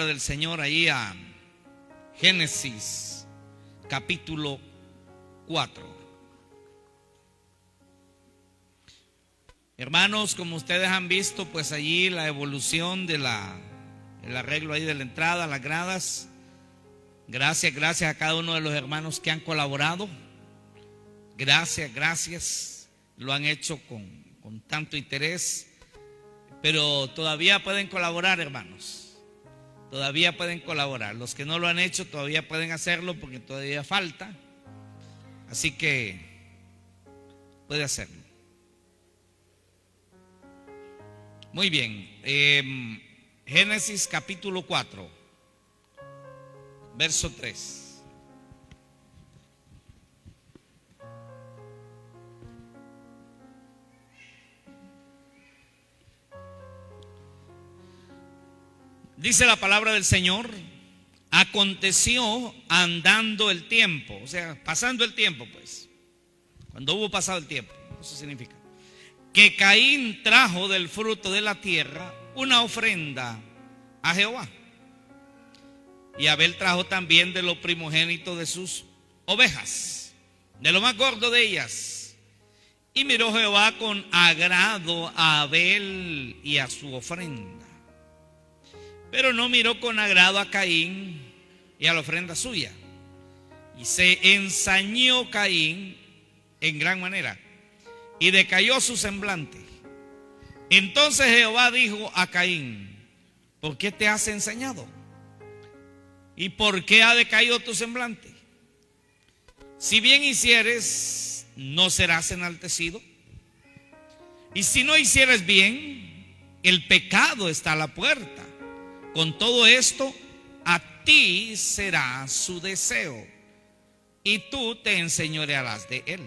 del Señor ahí a Génesis capítulo 4. Hermanos, como ustedes han visto, pues allí la evolución de el arreglo ahí de la entrada, las gradas. Gracias a cada uno de los hermanos que han colaborado. Gracias. Lo han hecho con tanto interés. Pero todavía pueden colaborar, hermanos. Todavía pueden colaborar. Los que no lo han hecho todavía pueden hacerlo porque todavía falta. Así que puede hacerlo. Muy bien. Génesis capítulo 4, verso 3. Dice la palabra del Señor: aconteció andando el tiempo, o sea, pasando el tiempo, pues, cuando hubo pasado el tiempo, eso significa que Caín trajo del fruto de la tierra una ofrenda a Jehová, y Abel trajo también de lo primogénito de sus ovejas, de lo más gordo de ellas. Y miró Jehová con agrado a Abel y a su ofrenda, pero no miró con agrado a Caín y a la ofrenda suya. Y se ensañó Caín en gran manera, y decayó su semblante. Entonces Jehová dijo a Caín: ¿por qué te has ensañado? ¿Y por qué ha decaído tu semblante? Si bien hicieres, ¿no serás enaltecido? Y si no hicieres bien, el pecado está a la puerta. Con todo esto, a ti será su deseo, y tú te enseñorearás de él.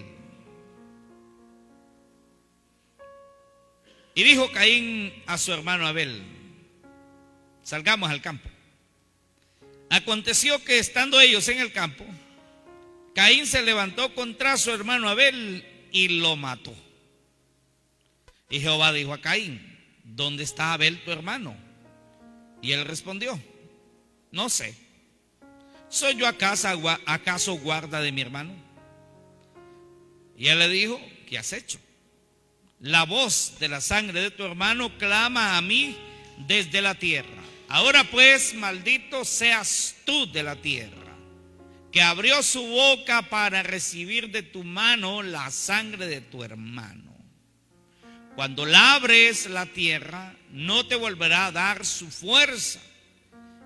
Y dijo Caín a su hermano Abel: salgamos al campo. Aconteció que estando ellos en el campo, Caín se levantó contra su hermano Abel y lo mató. Y Jehová dijo a Caín: ¿dónde está Abel tu hermano? Y él respondió: no sé. ¿Soy yo acaso guarda de mi hermano? Y él le dijo: ¿qué has hecho? La voz de la sangre de tu hermano clama a mí desde la tierra. Ahora pues, maldito seas tú de la tierra, que abrió su boca para recibir de tu mano la sangre de tu hermano. Cuando labres la tierra, no te volverá a dar su fuerza.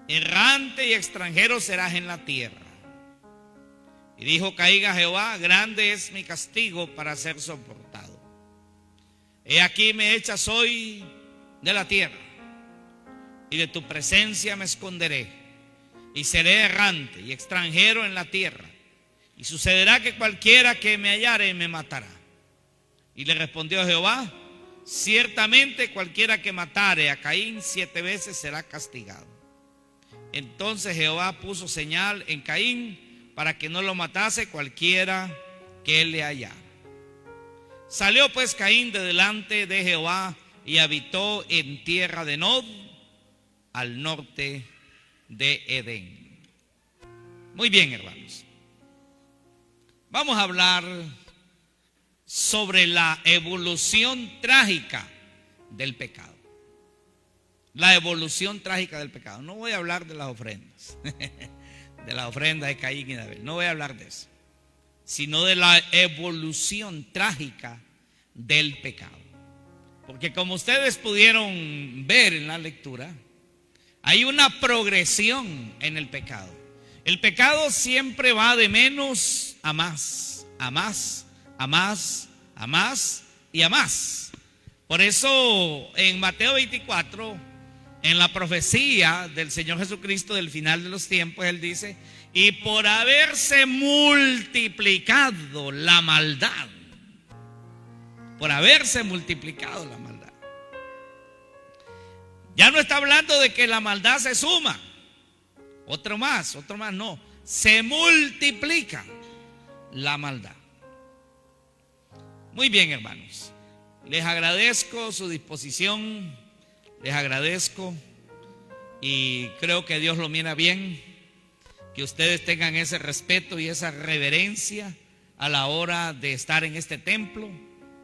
Errante y extranjero serás en la tierra. Y dijo Caín a Jehová: grande es mi castigo para ser soportado. He aquí me echas hoy de la tierra, y de tu presencia me esconderé, y seré errante y extranjero en la tierra. Y sucederá que cualquiera que me hallare me matará. Y le respondió Jehová: ciertamente cualquiera que matare a Caín 7 veces será castigado. Entonces Jehová puso señal en Caín para que no lo matase cualquiera que él le hallara. Salió pues Caín de delante de Jehová y habitó en tierra de Nod, al norte de Edén. Muy bien, hermanos. Vamos a hablar sobre la evolución trágica del pecado. La evolución trágica del pecado. No voy a hablar de las ofrendas, de las ofrendas de Caín y de Abel. No voy a hablar de eso, sino de la evolución trágica del pecado. Porque como ustedes pudieron ver en la lectura, hay una progresión en el pecado. El pecado siempre va de menos a más, a más, a más, a más y a más. Por eso en Mateo 24, en la profecía del Señor Jesucristo del final de los tiempos, Él dice: y por haberse multiplicado la maldad, por haberse multiplicado la maldad. Ya no está hablando de que la maldad se suma, otro más, no, se multiplica la maldad. Muy bien, hermanos, les agradezco su disposición, les agradezco y creo que Dios lo mira bien, que ustedes tengan ese respeto y esa reverencia a la hora de estar en este templo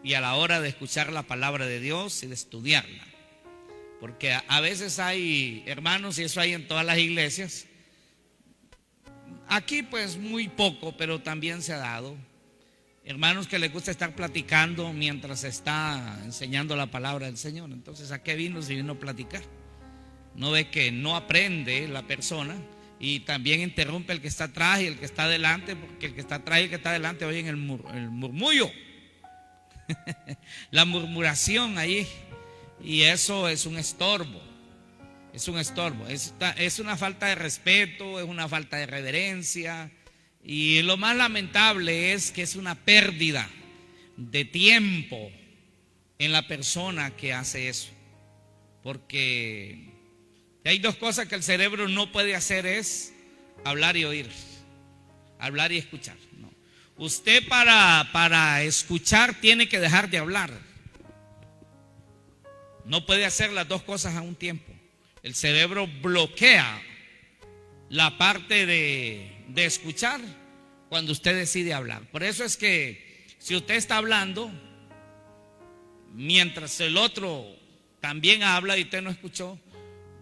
y a la hora de escuchar la palabra de Dios y de estudiarla. Porque a veces hay hermanos, y eso hay en todas las iglesias, aquí pues muy poco, pero también se ha dado, hermanos que les gusta estar platicando mientras está enseñando la palabra del Señor. Entonces, ¿a qué vino si vino a platicar? No ve que no aprende la persona y también interrumpe el que está atrás y el que está adelante, porque el que está atrás y el que está adelante oyen el murmullo, la murmuración ahí, y eso es un estorbo. Es un estorbo, es una falta de respeto, es una falta de reverencia. Y lo más lamentable es que es una pérdida de tiempo en la persona que hace eso. Porque hay dos cosas que el cerebro no puede hacer: es hablar y oír, hablar y escuchar. No. Usted para escuchar tiene que dejar de hablar. No puede hacer las dos cosas a un tiempo. El cerebro bloquea la parte de escuchar cuando usted decide hablar. Por eso es que si usted está hablando mientras el otro también habla y usted no escuchó,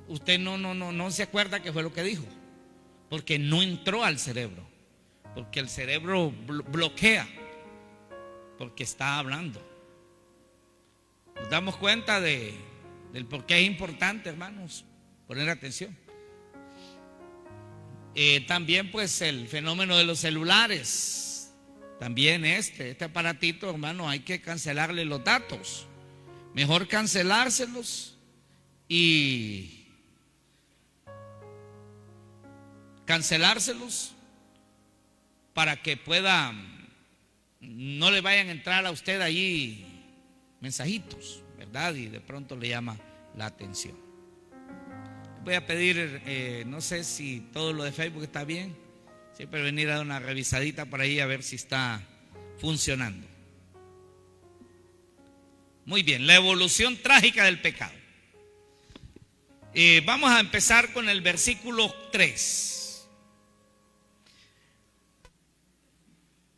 usted no se acuerda qué fue lo que dijo, porque no entró al cerebro, porque el cerebro bloquea, porque está hablando. Nos damos cuenta del por qué es importante, hermanos, poner atención. También pues el fenómeno de los celulares, también este aparatito, hermano, hay que cancelarle los datos. Mejor cancelárselos y para que no le vayan a entrar a usted allí mensajitos, ¿verdad? Y de pronto le llama la atención. Voy a pedir, no sé si todo lo de Facebook está bien, siempre venir a dar una revisadita por ahí a ver si está funcionando. Muy bien, la evolución trágica del pecado. Vamos a empezar con el versículo 3.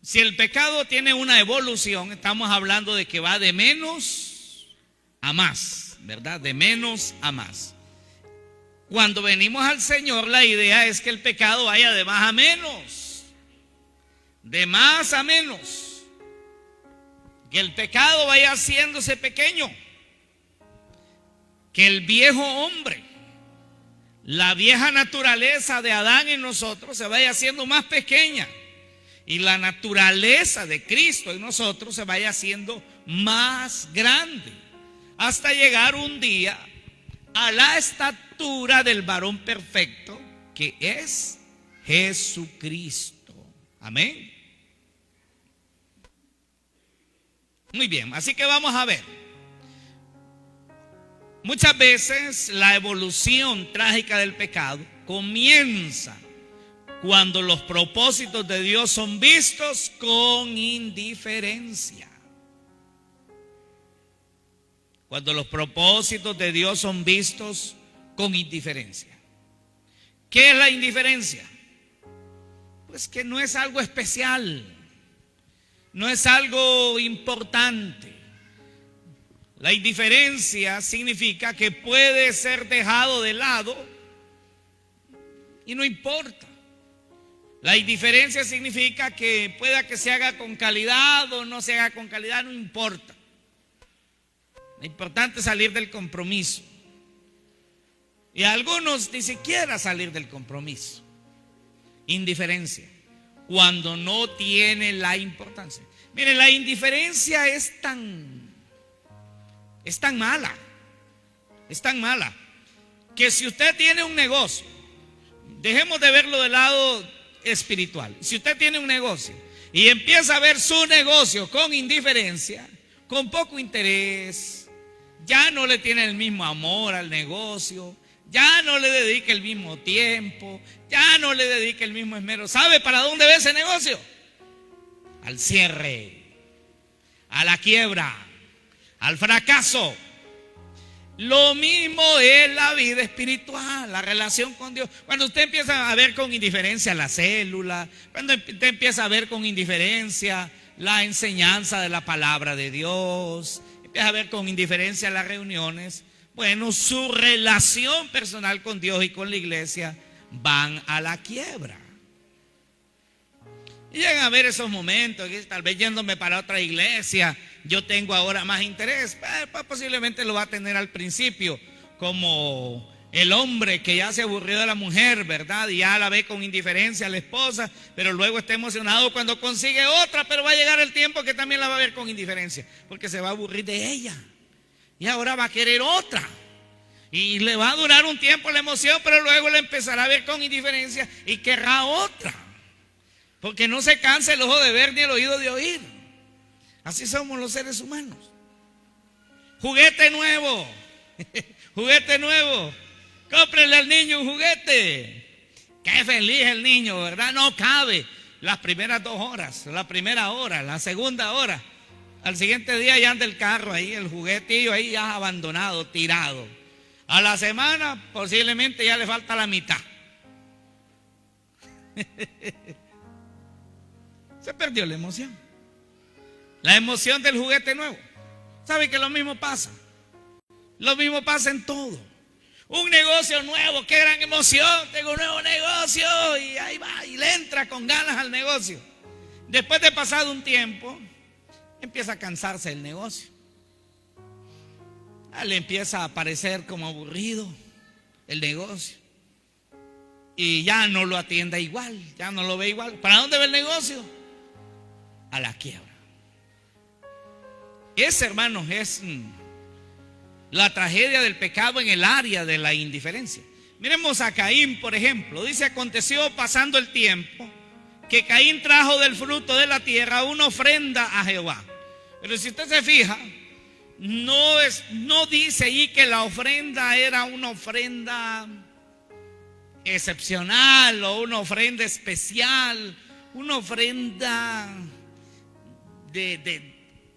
Si el pecado tiene una evolución, estamos hablando de que va de menos a más, ¿verdad? De menos a más. Cuando venimos al Señor, la idea es que el pecado vaya de más a menos, de más a menos, que el pecado vaya haciéndose pequeño, que el viejo hombre, la vieja naturaleza de Adán en nosotros se vaya haciendo más pequeña y la naturaleza de Cristo en nosotros se vaya haciendo más grande, hasta llegar un día a la estatura del varón perfecto, que es Jesucristo. Amén. Muy bien, así que vamos a ver. Muchas veces la evolución trágica del pecado comienza cuando los propósitos de Dios son vistos con indiferencia. Cuando los propósitos de Dios son vistos con indiferencia. ¿Qué es la indiferencia? Pues que no es algo especial, no es algo importante. La indiferencia significa que puede ser dejado de lado y no importa. La indiferencia significa que pueda que se haga con calidad o no se haga con calidad, no importa. Lo importante es salir del compromiso. Y a algunos ni siquiera salir del compromiso. Indiferencia, cuando no tiene la importancia. Miren, la indiferencia es tan mala, que si usted tiene un negocio, dejemos de verlo del lado espiritual. Si usted tiene un negocio y empieza a ver su negocio con indiferencia, con poco interés, ya no le tiene el mismo amor al negocio, ya no le dedica el mismo tiempo, ya no le dedica el mismo esmero. ¿Sabe para dónde va ese negocio? Al cierre, a la quiebra, al fracaso. Lo mismo es la vida espiritual, la relación con Dios. Cuando usted empieza a ver con indiferencia la célula, cuando usted empieza a ver con indiferencia la enseñanza de la palabra de Dios, empieza a ver con indiferencia las reuniones, bueno, su relación personal con Dios y con la iglesia van a la quiebra. Y llegan a ver esos momentos, que tal vez yéndome para otra iglesia, yo tengo ahora más interés. Posiblemente lo va a tener al principio, como el hombre que ya se aburrió de la mujer, ¿verdad? Y ya la ve con indiferencia a la esposa, pero luego está emocionado cuando consigue otra, pero va a llegar el tiempo que también la va a ver con indiferencia, porque se va a aburrir de ella. Y ahora va a querer otra. Y le va a durar un tiempo la emoción, pero luego le empezará a ver con indiferencia y querrá otra. Porque no se cansa el ojo de ver ni el oído de oír. Así somos los seres humanos. Juguete nuevo. Juguete nuevo. Cómprenle al niño un juguete. Qué feliz el niño, ¿verdad? No cabe. Las primeras 2 horas, la primera hora, la segunda hora. Al siguiente día ya anda el carro ahí, el juguetillo ahí ya abandonado, tirado. A la semana posiblemente ya le falta la mitad. Se perdió la emoción. La emoción del juguete nuevo. ¿Sabe que lo mismo pasa? Lo mismo pasa en todo. Un negocio nuevo, qué gran emoción. Tengo un nuevo negocio y ahí va y le entra con ganas al negocio. Después de pasado un tiempo, empieza a cansarse el negocio. Le empieza a parecer como aburrido el negocio. Y ya no lo atiende igual, ya no lo ve igual. ¿Para dónde va el negocio? A la quiebra. Ese, hermanos, es la tragedia del pecado en el área de la indiferencia. Miremos a Caín, por ejemplo. Dice: aconteció pasando el tiempo que Caín trajo del fruto de la tierra una ofrenda a Jehová. Pero si usted se fija, no dice ahí que la ofrenda era una ofrenda excepcional o una ofrenda especial, una ofrenda de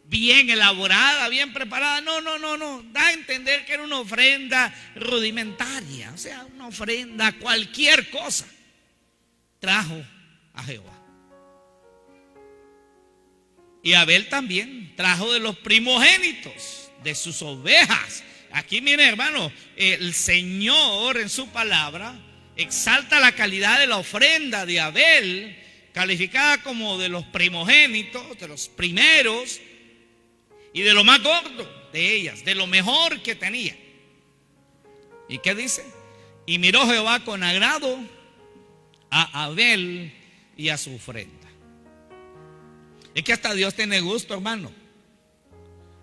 bien elaborada, bien preparada. No. Da a entender que era una ofrenda rudimentaria, o sea, una ofrenda, cualquier cosa trajo a Jehová. Y Abel también trajo de los primogénitos de sus ovejas. Aquí, mire, hermano, el Señor en su palabra exalta la calidad de la ofrenda de Abel, calificada como de los primogénitos, de los primeros, y de lo más gordo de ellas, de lo mejor que tenía. ¿Y qué dice? Y miró Jehová con agrado a Abel y a su ofrenda. Es que hasta Dios tiene gusto, hermano.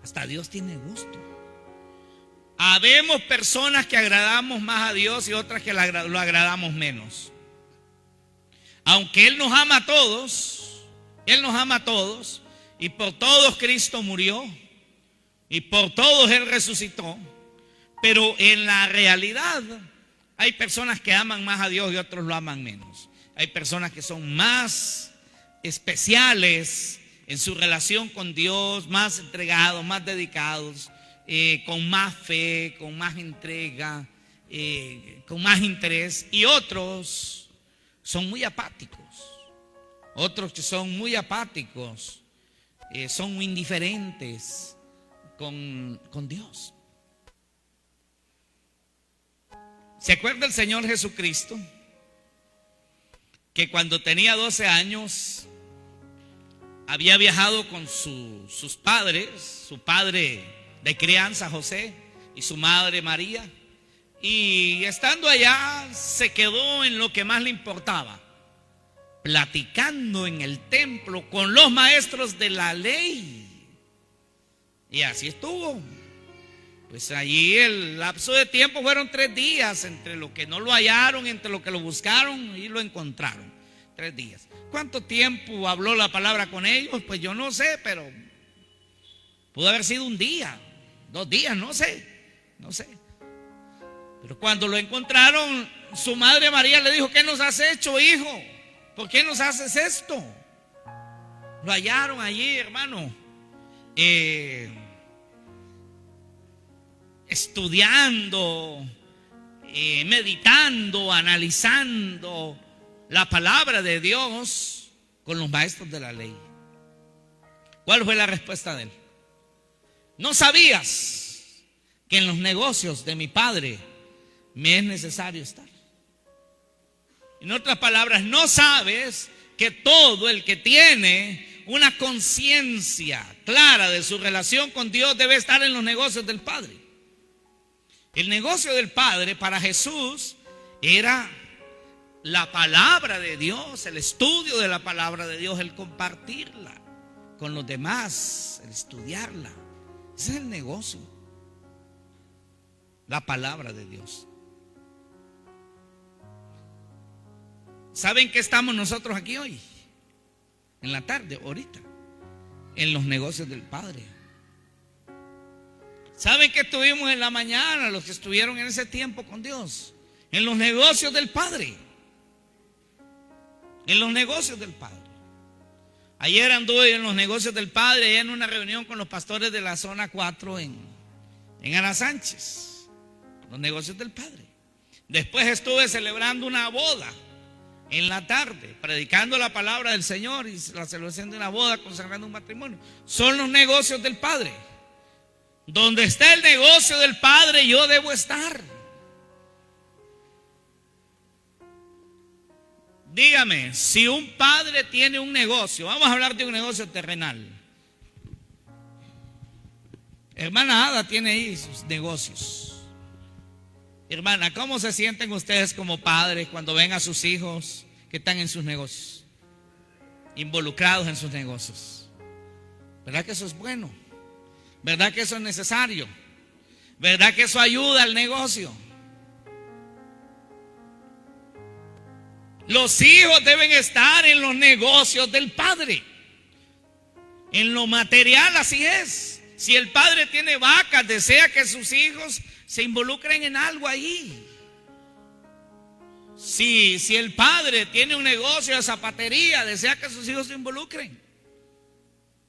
Hasta Dios tiene gusto. Habemos personas que agradamos más a Dios y otras que lo agradamos menos. Aunque Él nos ama a todos, Él nos ama a todos, y por todos Cristo murió, y por todos Él resucitó. Pero en la realidad hay personas que aman más a Dios y otros lo aman menos. Hay personas que son más especiales en su relación con Dios, más entregados, más dedicados, con más fe, con más entrega, con más interés. Y otros son muy apáticos. Otros que son muy apáticos, son muy indiferentes con Dios. ¿Se acuerda el Señor Jesucristo que cuando tenía 12 años había viajado con sus padres, su padre de crianza José y su madre María, y estando allá se quedó en lo que más le importaba, platicando en el templo con los maestros de la ley? Y así estuvo. Pues allí el lapso de tiempo fueron 3 días, entre lo que no lo hallaron, entre lo que lo buscaron y lo encontraron. 3 días. ¿Cuánto tiempo habló la palabra con ellos? Pues yo no sé, pero pudo haber sido 1 día, 2 días, no sé. Pero cuando lo encontraron, su madre María le dijo: ¿qué nos has hecho, hijo? ¿Por qué nos haces esto? Lo hallaron allí, hermano, estudiando, meditando, analizando la palabra de Dios con los maestros de la ley. ¿Cuál fue la respuesta de él? ¿No sabías que en los negocios de mi padre me es necesario estar? En otras palabras, ¿no sabes que todo el que tiene una conciencia clara de su relación con Dios debe estar en los negocios del Padre? El negocio del Padre para Jesús era la palabra de Dios, el estudio de la palabra de Dios, el compartirla con los demás, el estudiarla. Ese es el negocio, la palabra de Dios. ¿Saben qué estamos nosotros aquí hoy? En la tarde, ahorita, en los negocios del Padre. ¿Saben qué estuvimos en la mañana, los que estuvieron en ese tiempo con Dios? En los negocios del Padre. En los negocios del Padre. Ayer anduve en los negocios del Padre, allá en una reunión con los pastores de la zona 4 en Ana Sánchez. Los negocios del Padre. Después estuve celebrando una boda en la tarde, predicando la palabra del Señor y la celebración de una boda, consagrando un matrimonio. Son los negocios del Padre. Donde está el negocio del Padre, yo debo estar. Dígame, si un padre tiene un negocio, vamos a hablar de un negocio terrenal. Hermana Ada tiene ahí sus negocios. Hermana, ¿cómo se sienten ustedes como padres cuando ven a sus hijos que están en sus negocios, involucrados en sus negocios? ¿Verdad que eso es bueno? ¿Verdad que eso es necesario? ¿Verdad que eso ayuda al negocio? Los hijos deben estar en los negocios del Padre. En lo material así es. Si el padre tiene vacas, desea que sus hijos se involucren en algo ahí. Si el padre tiene un negocio de zapatería, desea que sus hijos se involucren.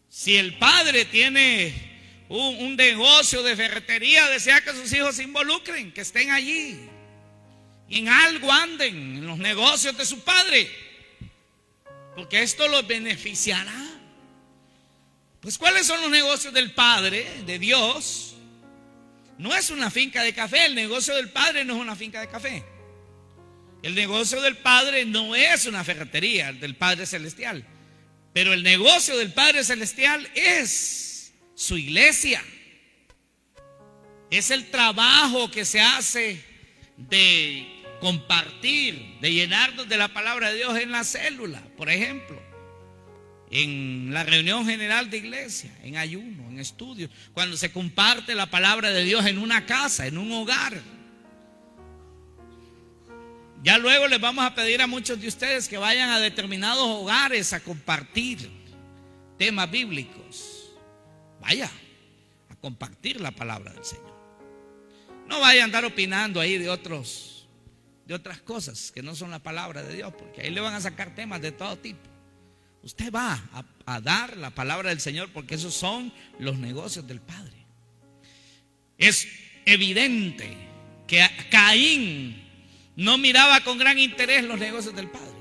Si el padre tiene un negocio de ferretería, desea que sus hijos se involucren, que estén allí y en algo anden, en los negocios de su padre, porque esto los beneficiará. Pues ¿cuáles son los negocios del Padre, de Dios? No es una finca de café. El negocio del Padre no es una finca de café. El negocio del Padre no es una ferretería del Padre Celestial. Pero el negocio del Padre Celestial es su iglesia. Es el trabajo que se hace de compartir, de llenarnos de la palabra de Dios en la célula, por ejemplo. En la reunión general de iglesia, en ayuno, en estudio, cuando se comparte la palabra de Dios en una casa, en un hogar. Ya luego les vamos a pedir a muchos de ustedes que vayan a determinados hogares a compartir temas bíblicos. Vaya a compartir la palabra del Señor. No vaya a andar opinando ahí de otras cosas que no son la palabra de Dios, porque ahí le van a sacar temas de todo tipo. Usted va a dar la palabra del Señor, porque esos son los negocios del Padre. Es evidente que Caín no miraba con gran interés los negocios del Padre.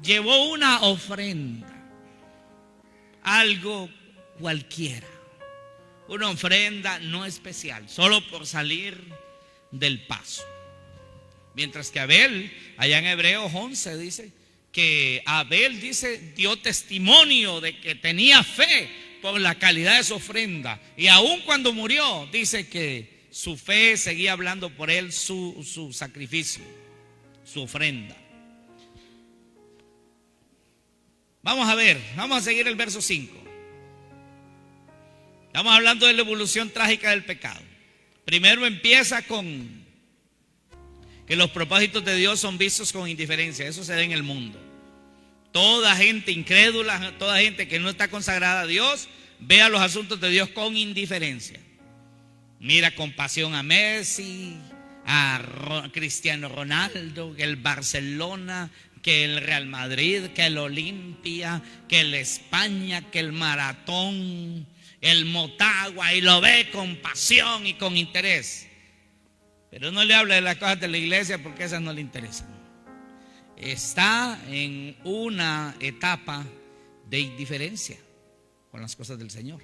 Llevó una ofrenda, algo cualquiera, una ofrenda no especial, solo por salir del paso. Mientras que Abel, allá en Hebreos 11 dice que Abel dio testimonio de que tenía fe por la calidad de su ofrenda, y aun cuando murió dice que su fe seguía hablando por él, su sacrificio, su ofrenda. Vamos a seguir el verso 5. Estamos hablando de la evolución trágica del pecado. Primero empieza con que los propósitos de Dios son vistos con indiferencia. Eso se da en el mundo. Toda gente incrédula, toda gente que no está consagrada a Dios, ve a los asuntos de Dios con indiferencia. Mira con pasión a Messi, a Cristiano Ronaldo, que el Barcelona, que el Real Madrid, que el Olimpia, que el España, que el maratón, el Motagua y lo ve con pasión y con interés. Pero no le habla de las cosas de la iglesia porque esas no le interesan. Está en una etapa de indiferencia con las cosas del Señor.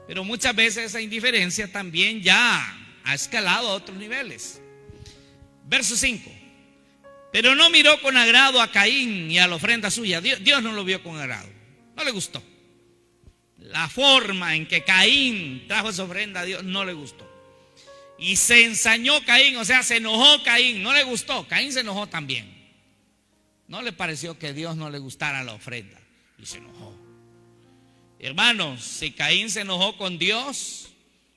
Pero muchas veces esa indiferencia también ya ha escalado a otros niveles. Verso 5. Pero no miró con agrado a Caín y a la ofrenda suya. Dios no lo vio con agrado. No le gustó. La forma en que Caín trajo esa ofrenda a Dios no le gustó. Y se ensañó Caín, o sea, se enojó Caín. No le gustó. Caín se enojó también. No le pareció que a Dios no le gustara la ofrenda. Y se enojó. Hermanos, si Caín se enojó con Dios,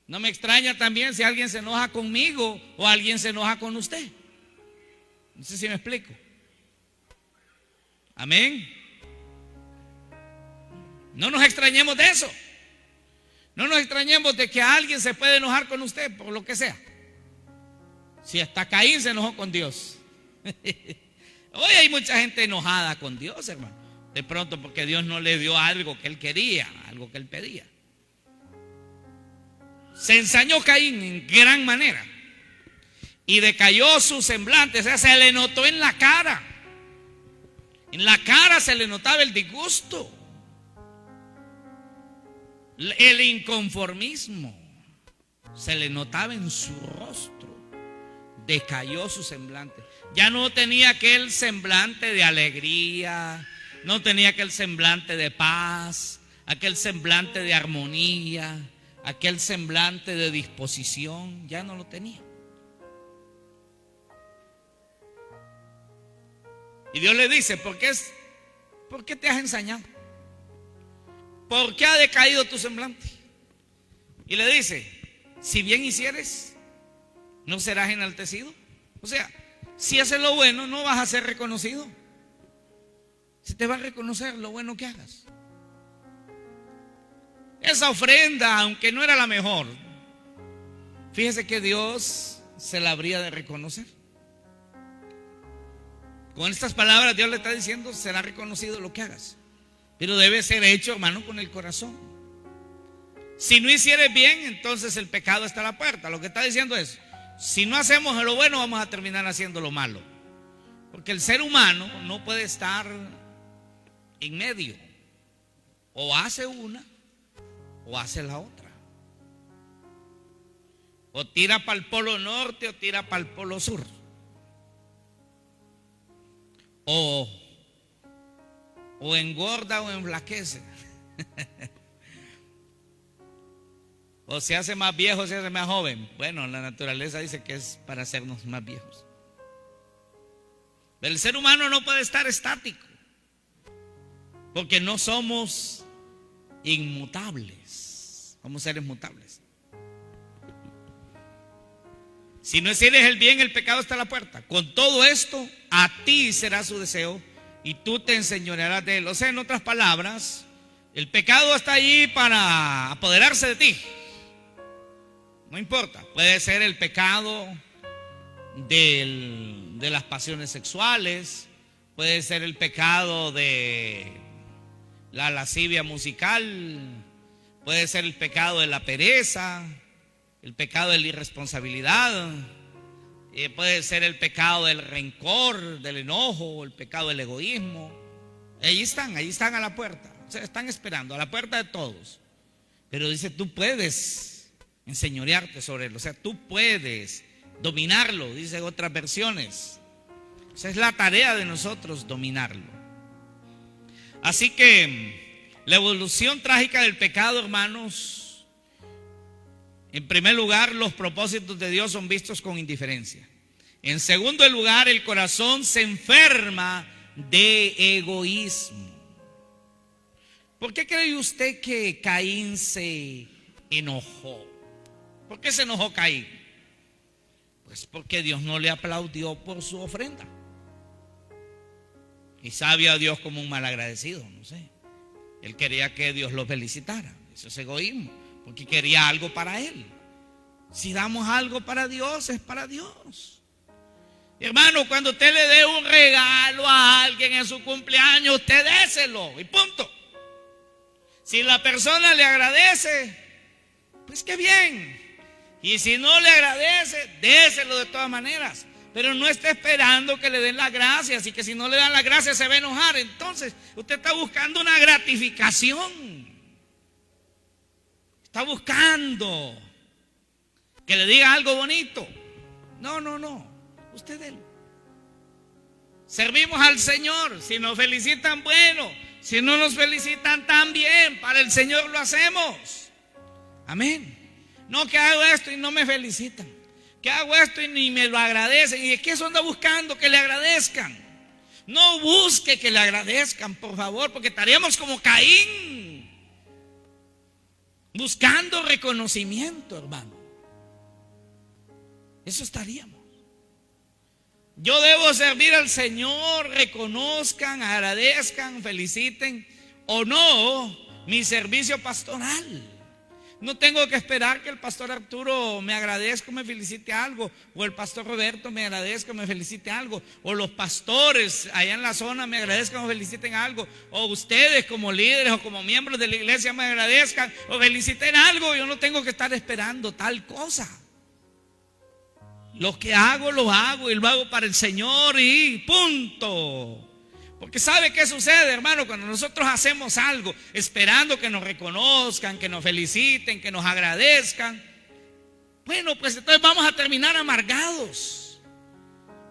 no me extraña también si alguien se enoja conmigo o alguien se enoja con usted. No sé si me explico. Amén. No nos extrañemos de eso. No nos extrañemos de que alguien se puede enojar con usted por lo que sea. Si hasta Caín se enojó con Dios. Hoy hay mucha gente enojada con Dios, hermano. De pronto porque Dios no le dio algo que él quería, algo que él pedía. Se ensañó Caín en gran manera y decayó su semblante, o sea, se le notó en la cara. En la cara se le notaba el disgusto, el inconformismo, se le notaba en su rostro. Decayó su semblante. Ya no tenía aquel semblante de alegría, no tenía aquel semblante de paz, aquel semblante de armonía, aquel semblante de disposición. Ya no lo tenía. Y Dios le dice: ¿por qué te has ensañado? ¿Por qué ha decaído tu semblante? Y le dice: si bien hicieres, ¿no serás enaltecido? O sea, si haces lo bueno, no vas a ser reconocido. Se te va a reconocer lo bueno que hagas. Esa ofrenda, aunque no era la mejor, fíjese que Dios se la habría de reconocer. Con estas palabras Dios le está diciendo: será reconocido lo que hagas, pero debe ser hecho, hermano, con el corazón. Si no hicieres bien, entonces el pecado está a la puerta. Lo que está diciendo es: si no hacemos lo bueno, vamos a terminar haciendo lo malo. Porque el ser humano no puede estar en medio. O hace una o hace la otra. O tira para el polo norte o tira para el polo sur. O engorda o enflaquece. O se hace más viejo o se hace más joven. Bueno, la naturaleza dice que es para hacernos más viejos. Pero el ser humano no puede estar estático, porque no somos inmutables. Somos seres mutables. Si no hicieres el bien, el pecado está a la puerta. Con todo esto, a ti será su deseo y tú te enseñorearás de él. O sea, en otras palabras, el pecado está allí para apoderarse de ti. No importa, puede ser el pecado de las pasiones sexuales, puede ser el pecado de la lascivia musical, puede ser el pecado de la pereza, el pecado de la irresponsabilidad, puede ser el pecado del rencor, del enojo, el pecado del egoísmo. Ahí están a la puerta, o sea, están esperando a la puerta de todos. Pero dice: tú puedes enseñorearte sobre él, o sea, tú puedes dominarlo, dicen otras versiones. Esa es la tarea de nosotros, dominarlo. Así que la evolución trágica del pecado, hermanos, en primer lugar, los propósitos de Dios son vistos con indiferencia. En segundo lugar, el corazón se enferma de egoísmo. ¿Por qué cree usted que Caín se enojó? ¿Por qué se enojó Caín? Pues porque Dios no le aplaudió por su ofrenda. Y sabe a Dios como un malagradecido, no sé. Él quería que Dios lo felicitara. Eso es egoísmo, porque quería algo para él. Si damos algo para Dios, es para Dios. Hermano, cuando usted le dé un regalo a alguien en su cumpleaños, usted déselo y punto. Si la persona le agradece, pues qué bien. Y si no le agradece, déselo de todas maneras. Pero no esté esperando que le den las gracias, y que si no le dan las gracias se va a enojar. Entonces usted está buscando una gratificación. Está buscando que le diga algo bonito. No, usted délo. Servimos al Señor. Si nos felicitan, bueno. Si no nos felicitan, también. Para el Señor lo hacemos. Amén. No, que hago esto y no me felicitan, que hago esto y ni me lo agradecen. ¿Y es que eso anda buscando? Que le agradezcan. No busque que le agradezcan, por favor, porque estaríamos como Caín, buscando reconocimiento, hermano. Eso estaríamos. Yo debo servir al Señor, reconozcan, agradezcan, feliciten o no mi servicio pastoral. No tengo que esperar que el pastor Arturo me agradezca o me felicite algo, o el pastor Roberto me agradezca o me felicite algo, o los pastores allá en la zona me agradezcan o feliciten algo, o ustedes como líderes o como miembros de la iglesia me agradezcan o feliciten algo. Yo no tengo que estar esperando tal cosa. Lo que hago, lo hago, y lo hago para el Señor y punto. Porque ¿sabe qué sucede, hermano? Cuando nosotros hacemos algo esperando que nos reconozcan, que nos feliciten, que nos agradezcan, bueno, pues entonces vamos a terminar amargados.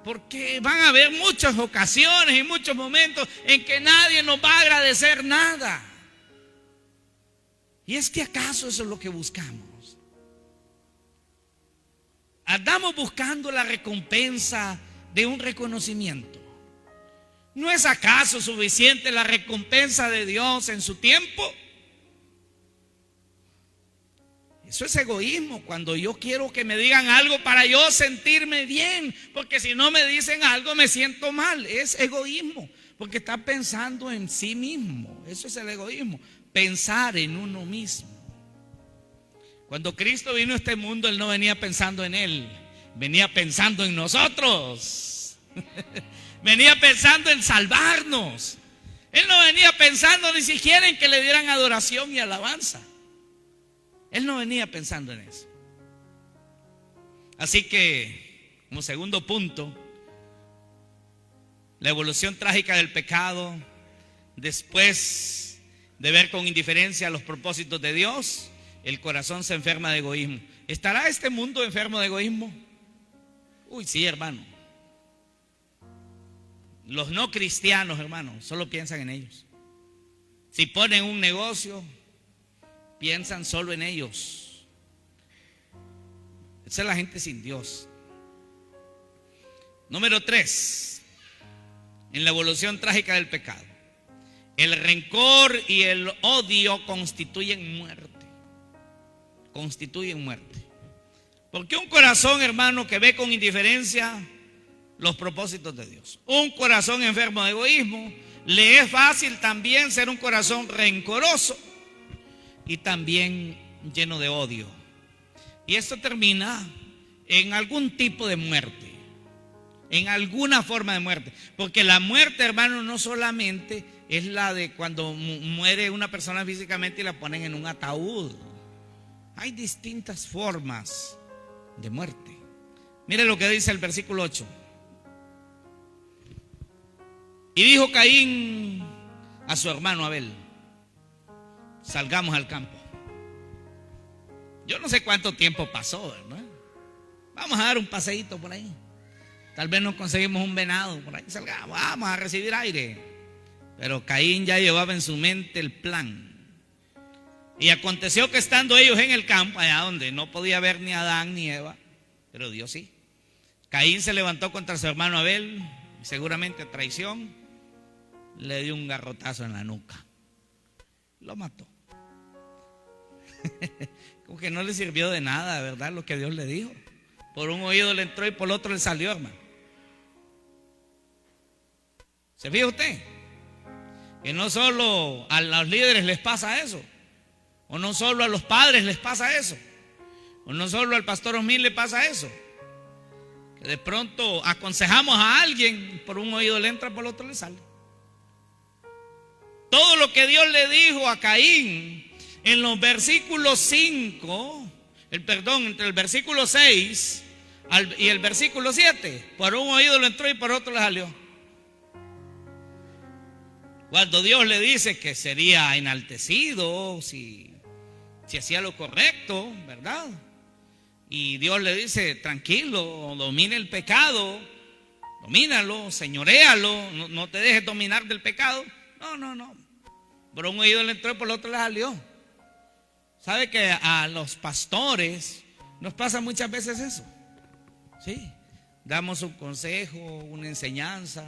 Porque van a haber muchas ocasiones y muchos momentos en que nadie nos va a agradecer nada. ¿Y es que acaso eso es lo que buscamos? Andamos buscando la recompensa de un reconocimiento. ¿No es acaso suficiente la recompensa de Dios en su tiempo? Eso es egoísmo, cuando yo quiero que me digan algo para yo sentirme bien, porque si no me dicen algo me siento mal. Es egoísmo, porque está pensando en sí mismo. Eso es el egoísmo, pensar en uno mismo. Cuando Cristo vino a este mundo, Él no venía pensando en Él, venía pensando en nosotros. Venía pensando en salvarnos. Él no venía pensando ni siquiera en que le dieran adoración y alabanza. Él no venía pensando en eso. Así que, como segundo punto, la evolución trágica del pecado, después de ver con indiferencia los propósitos de Dios, el corazón se enferma de egoísmo. ¿Estará este mundo enfermo de egoísmo? Uy, sí, hermano. Los no cristianos, hermano, solo piensan en ellos. Si ponen un negocio, piensan solo en ellos. Esa es la gente sin Dios. Número 3, en la evolución trágica del pecado, el rencor y el odio constituyen muerte. Constituyen muerte. Porque un corazón, hermano, que ve con indiferencia los propósitos de Dios, un corazón enfermo de egoísmo, le es fácil también ser un corazón rencoroso y también lleno de odio. Y esto termina en algún tipo de muerte, en alguna forma de muerte. Porque la muerte, hermano, no solamente es la de cuando muere una persona físicamente y la ponen en un ataúd. Hay distintas formas de muerte. Mire lo que dice el versículo 8. Y dijo Caín a su hermano Abel: salgamos al campo. Yo no sé cuánto tiempo pasó, ¿verdad? Vamos a dar un paseíto por ahí. Tal vez nos conseguimos un venado por ahí. Salgamos, vamos a recibir aire. Pero Caín ya llevaba en su mente el plan. Y aconteció que estando ellos en el campo, allá donde no podía ver ni Adán ni Eva, pero Dios sí, Caín se levantó contra su hermano Abel, seguramente a traición, le dio un garrotazo en la nuca, lo mató. Como que no le sirvió de nada, ¿verdad? Lo que Dios le dijo. Por un oído le entró y por el otro le salió, hermano. ¿Se fija usted? Que no solo a los líderes les pasa eso, o no solo a los padres les pasa eso, o no solo al pastor Osmil le pasa eso, que de pronto aconsejamos a alguien, por un oído le entra, por el otro le sale. Todo lo que Dios le dijo a Caín en los versículos 5, entre el versículo 6 y el versículo 7, por un oído le entró y por otro le salió. Cuando Dios le dice que sería enaltecido si hacía lo correcto, ¿verdad? Y Dios le dice, tranquilo, domina el pecado, domínalo, señoréalo, no te dejes dominar del pecado. No. Por un oído le entró y por el otro le salió. ¿Sabe que a los pastores nos pasa muchas veces eso? Sí, damos un consejo, una enseñanza,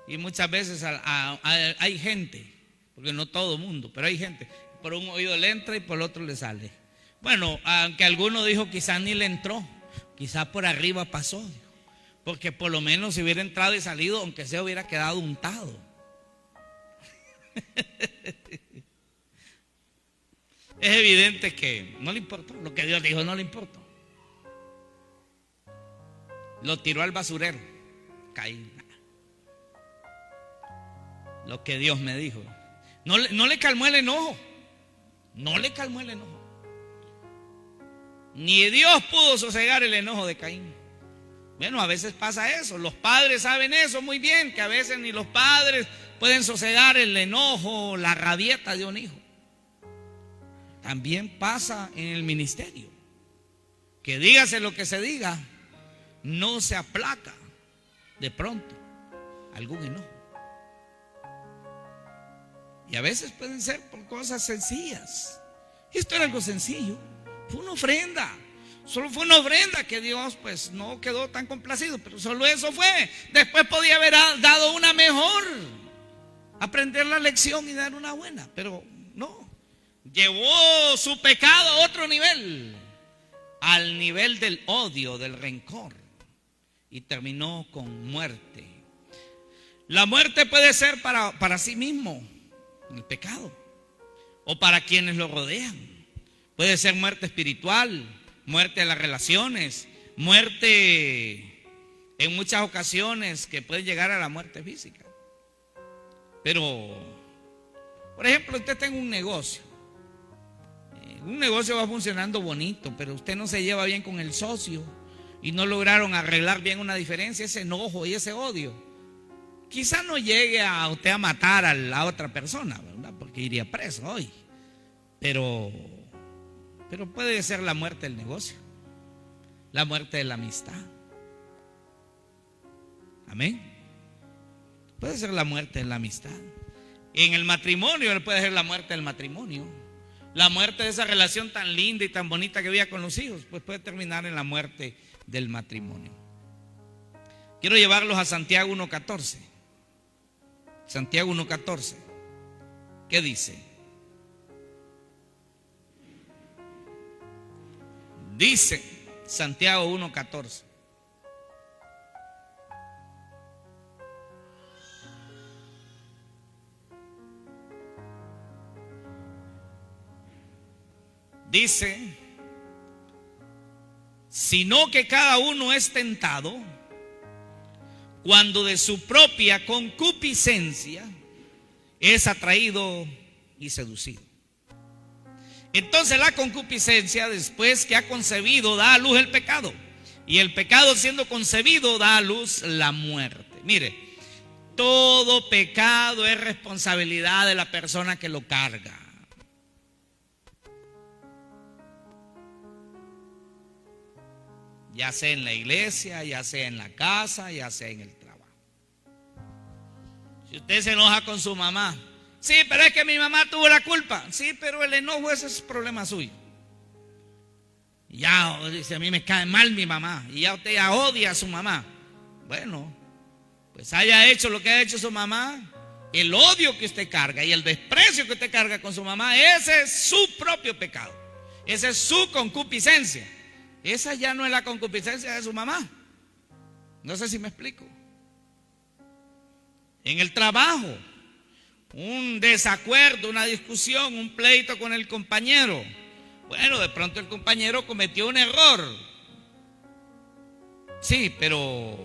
y muchas veces hay gente, porque no todo mundo, pero hay gente, por un oído le entra y por el otro le sale. Bueno, aunque alguno dijo quizás ni le entró, quizás por arriba pasó, dijo, porque por lo menos si hubiera entrado y salido, aunque sea hubiera quedado untado. Es evidente que no le importó, lo que Dios dijo no le importó. Lo tiró al basurero, Caín. Lo que Dios me dijo. No le calmó el enojo. No le calmó el enojo. Ni Dios pudo sosegar el enojo de Caín. Bueno, a veces pasa eso. Los padres saben eso muy bien, que a veces ni los padres pueden sosegar el enojo, la rabieta de un hijo. También pasa en el ministerio, que dígase lo que se diga, no se aplaca de pronto algún enojo. Y a veces pueden ser por cosas sencillas. Y esto era algo sencillo. Fue una ofrenda. Solo fue una ofrenda que Dios pues no quedó tan complacido, pero solo eso fue. Después podía haber dado una mejor, aprender la lección y dar una buena, pero no. Llevó su pecado a otro nivel, al nivel del odio, del rencor, y terminó con muerte. La muerte puede ser para sí mismo, el pecado, o para quienes lo rodean. Puede ser muerte espiritual, muerte de las relaciones, muerte en muchas ocasiones que puede llegar a la muerte física. Pero, por ejemplo, usted tiene un negocio va funcionando bonito, pero usted no se lleva bien con el socio y no lograron arreglar bien una diferencia, ese enojo y ese odio. Quizá no llegue a usted a matar a la otra persona, ¿verdad? Porque iría preso hoy. Pero puede ser la muerte del negocio, la muerte de la amistad. Amén. Puede ser la muerte de la amistad. En el matrimonio puede ser la muerte del matrimonio. La muerte de esa relación tan linda y tan bonita que había con los hijos, pues puede terminar en la muerte del matrimonio. Quiero llevarlos a Santiago 1:14. Santiago 1:14. ¿Qué dice? Dice Santiago 1:14. Dice, sino que cada uno es tentado cuando de su propia concupiscencia es atraído y seducido. Entonces la concupiscencia, después que ha concebido, da a luz el pecado, y el pecado, siendo concebido, da a luz la muerte. Mire, todo pecado es responsabilidad de la persona que lo carga. Ya sea en la iglesia, ya sea en la casa, ya sea en el trabajo. Si usted se enoja con su mamá, sí, pero es que mi mamá tuvo la culpa. Sí, pero el enojo ese es problema suyo. Ya dice, a mí me cae mal mi mamá, y ya usted ya odia a su mamá. Bueno, pues haya hecho lo que ha hecho su mamá, el odio que usted carga y el desprecio que usted carga con su mamá, ese es su propio pecado. Esa es su concupiscencia. Esa ya no es la concupiscencia de su mamá. No sé si me explico. En el trabajo, un desacuerdo, una discusión, un pleito con el compañero. Bueno, de pronto el compañero cometió un error. Sí, pero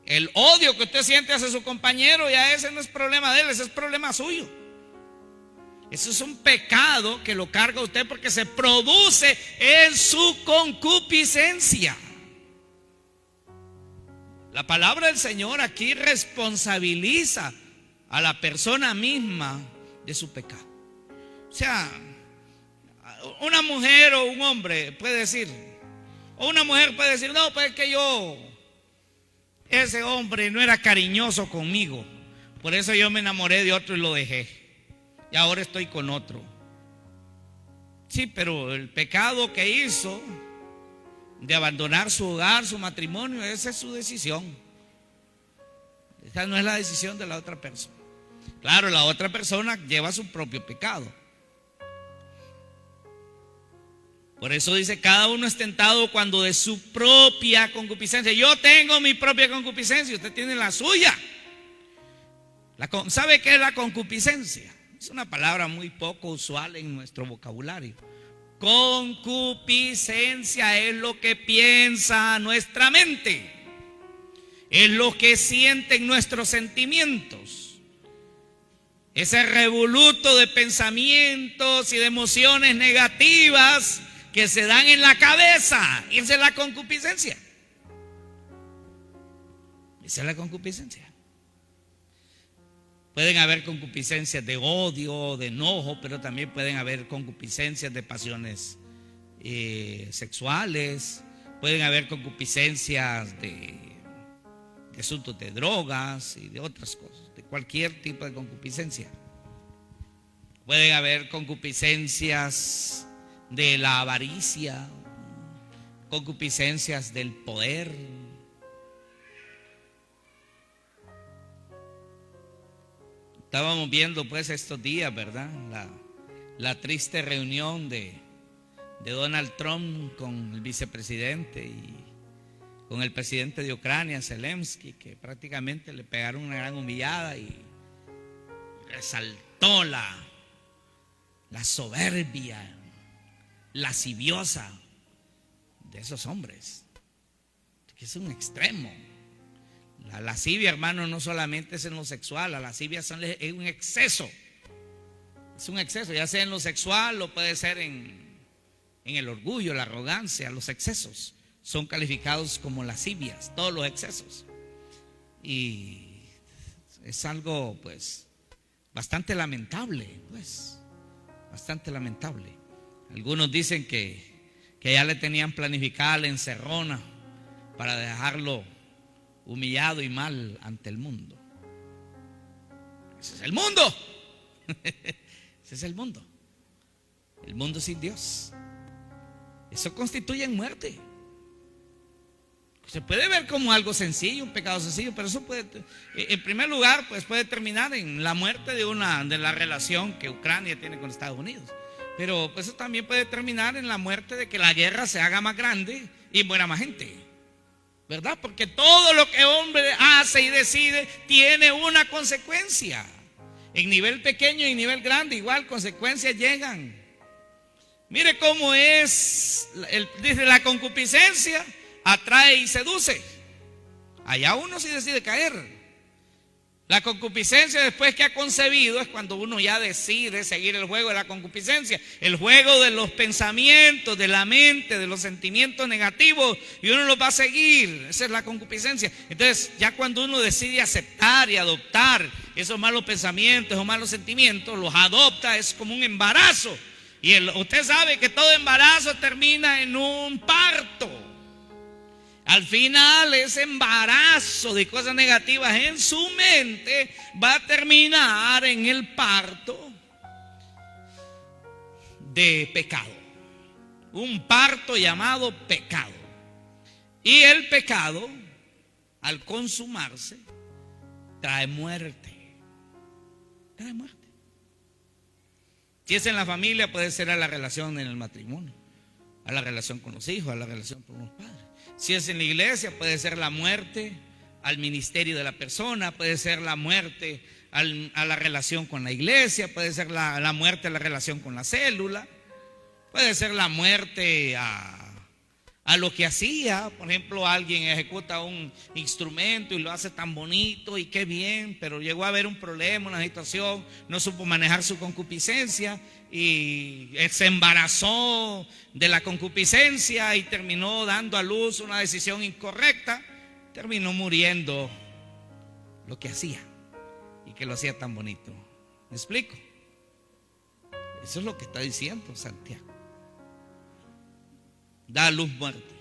el odio que usted siente hacia su compañero, ya ese no es problema de él, ese es problema suyo. Eso es un pecado que lo carga usted porque se produce en su concupiscencia. La palabra del Señor aquí responsabiliza a la persona misma de su pecado. O sea, una mujer o un hombre puede decir, o una mujer puede decir, no, pues es que ese hombre no era cariñoso conmigo, por eso yo me enamoré de otro y lo dejé, y ahora estoy con otro. Sí, pero el pecado que hizo de abandonar su hogar, su matrimonio, esa es su decisión. Esa no es la decisión de la otra persona. Claro, la otra persona lleva su propio pecado. Por eso dice, cada uno es tentado cuando de su propia concupiscencia. Yo tengo mi propia concupiscencia, usted tiene la suya. ¿Sabe qué es la concupiscencia? Es una palabra muy poco usual en nuestro vocabulario. Concupiscencia es lo que piensa nuestra mente, es lo que sienten nuestros sentimientos. Ese revoluto de pensamientos y de emociones negativas que se dan en la cabeza, esa es la concupiscencia. Esa es la concupiscencia. Pueden haber concupiscencias de odio, de enojo, pero también pueden haber concupiscencias de pasiones sexuales. Pueden haber concupiscencias de asuntos de drogas y de otras cosas, de cualquier tipo de concupiscencia. Pueden haber concupiscencias de la avaricia, concupiscencias del poder. Estábamos viendo pues estos días, ¿verdad? La triste reunión de Donald Trump con el vicepresidente y con el presidente de Ucrania, Zelensky, que prácticamente le pegaron una gran humillada y resaltó la soberbia lasciviosa de esos hombres, que es un extremo. La lascivia, hermano, no solamente es en lo sexual, la lascivia es un exceso. Es un exceso, ya sea en lo sexual o puede ser en el orgullo, la arrogancia. Los excesos son calificados como lascivias, todos los excesos. Y es algo, pues, bastante lamentable, pues, bastante lamentable. Algunos dicen que ya le tenían planificada la encerrona para dejarlo humillado y mal ante el mundo. Ese es el mundo. Ese es el mundo. El mundo sin Dios. Eso constituye muerte. Se puede ver como algo sencillo, un pecado sencillo, pero eso puede, en primer lugar, pues puede terminar en la muerte de la relación que Ucrania tiene con Estados Unidos. Pero pues eso también puede terminar en la muerte de que la guerra se haga más grande y muera más gente, ¿verdad? Porque todo lo que hombre hace y decide tiene una consecuencia. En nivel pequeño y en nivel grande, igual consecuencias llegan. Mire cómo es, dice, la concupiscencia atrae y seduce. Allá uno sí decide caer. La concupiscencia, después que ha concebido, es cuando uno ya decide seguir el juego de la concupiscencia, el juego de los pensamientos, de la mente, de los sentimientos negativos, y uno los va a seguir. Esa es la concupiscencia. Entonces, ya cuando uno decide aceptar y adoptar esos malos pensamientos, esos malos sentimientos, los adopta, es como un embarazo. Y usted sabe que todo embarazo termina en un parto. Al final, ese embarazo de cosas negativas en su mente va a terminar en el parto de pecado. Un parto llamado pecado. Y el pecado, al consumarse, trae muerte. Trae muerte. Si es en la familia, puede ser a la relación en el matrimonio, a la relación con los hijos, a la relación con los padres. Si es en la iglesia, puede ser la muerte al ministerio de la persona, puede ser la muerte a la relación con la iglesia, puede ser la muerte a la relación con la célula, puede ser la muerte a lo que hacía. Por ejemplo, alguien ejecuta un instrumento y lo hace tan bonito y qué bien, pero llegó a haber un problema, una situación, no supo manejar su concupiscencia y se embarazó de la concupiscencia y terminó dando a luz una decisión incorrecta, terminó muriendo lo que hacía y que lo hacía tan bonito. ¿Me explico? Eso es lo que está diciendo Santiago. Da a luz muerte.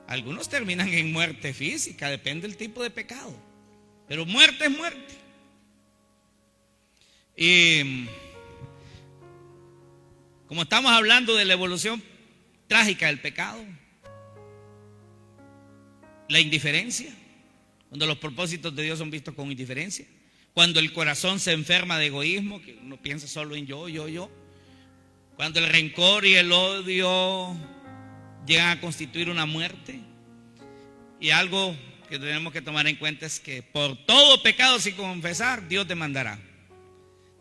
Algunos terminan en muerte física, depende del tipo de pecado, pero muerte es muerte. Y como estamos hablando de la evolución trágica del pecado, la indiferencia, cuando los propósitos de Dios son vistos con indiferencia, cuando el corazón se enferma de egoísmo, que uno piensa solo en yo, cuando el rencor y el odio llegan a constituir una muerte. Y algo que tenemos que tomar en cuenta es que por todo pecado sin confesar, Dios demandará.